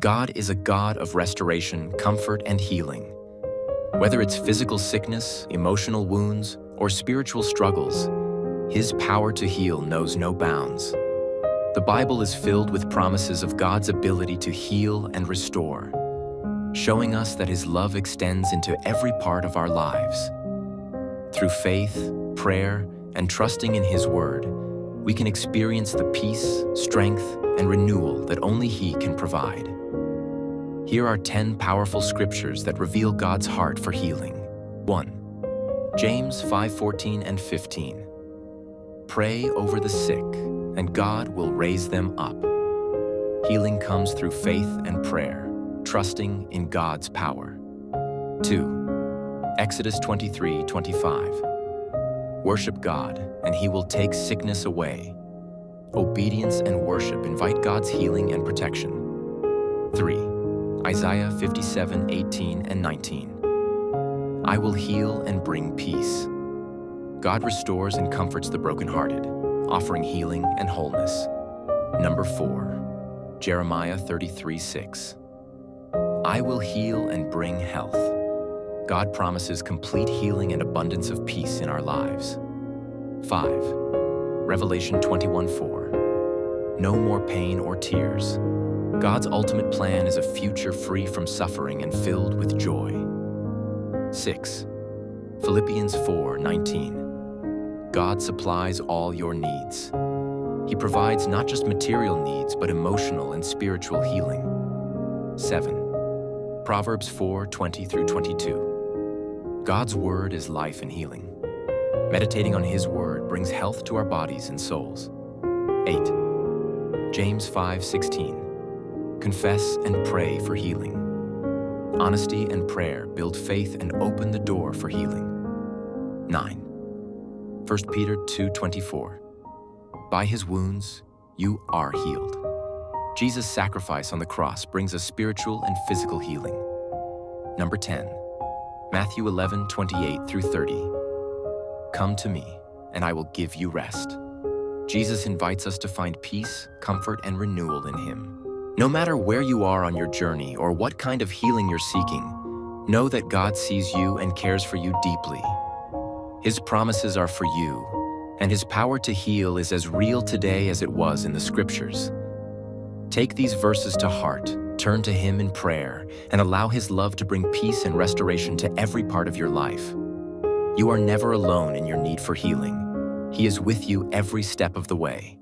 God is a God of restoration, comfort, and healing. Whether it's physical sickness, emotional wounds, or spiritual struggles, His power to heal knows no bounds. The Bible is filled with promises of God's ability to heal and restore, showing us that His love extends into every part of our lives. Through faith, prayer, and trusting in His Word, we can experience the peace, strength, and renewal that only He can provide. Here are 10 powerful scriptures that reveal God's heart for healing. 1. James 5:14 and 15. Pray over the sick, and God will raise them up. Healing comes through faith and prayer, trusting in God's power. 2. Exodus 23:25. Worship God, and He will take sickness away. Obedience and worship invite God's healing and protection. 3. Isaiah 57:18 and 19. I will heal and bring peace. God restores and comforts the brokenhearted, offering healing and wholeness. 4. Jeremiah 33:6. I will heal and bring health. God promises complete healing and abundance of peace in our lives. 5. Revelation 21:4. No more pain or tears. God's ultimate plan is a future free from suffering and filled with joy. 6. Philippians 4:19. God supplies all your needs. He provides not just material needs, but emotional and spiritual healing. 7. Proverbs 4:20 through 22. God's word is life and healing. Meditating on His word brings health to our bodies and souls. 8. James 5:16. Confess and pray for healing. Honesty and prayer build faith and open the door for healing. 9. 1 Peter 2:24. By His wounds, you are healed. Jesus' sacrifice on the cross brings us spiritual and physical healing. 10. Matthew 11:28 through 30. Come to me, and I will give you rest. Jesus invites us to find peace, comfort, and renewal in Him. No matter where you are on your journey or what kind of healing you're seeking, know that God sees you and cares for you deeply. His promises are for you, and His power to heal is as real today as it was in the Scriptures. Take these verses to heart, turn to Him in prayer, and allow His love to bring peace and restoration to every part of your life. You are never alone in your need for healing. He is with you every step of the way.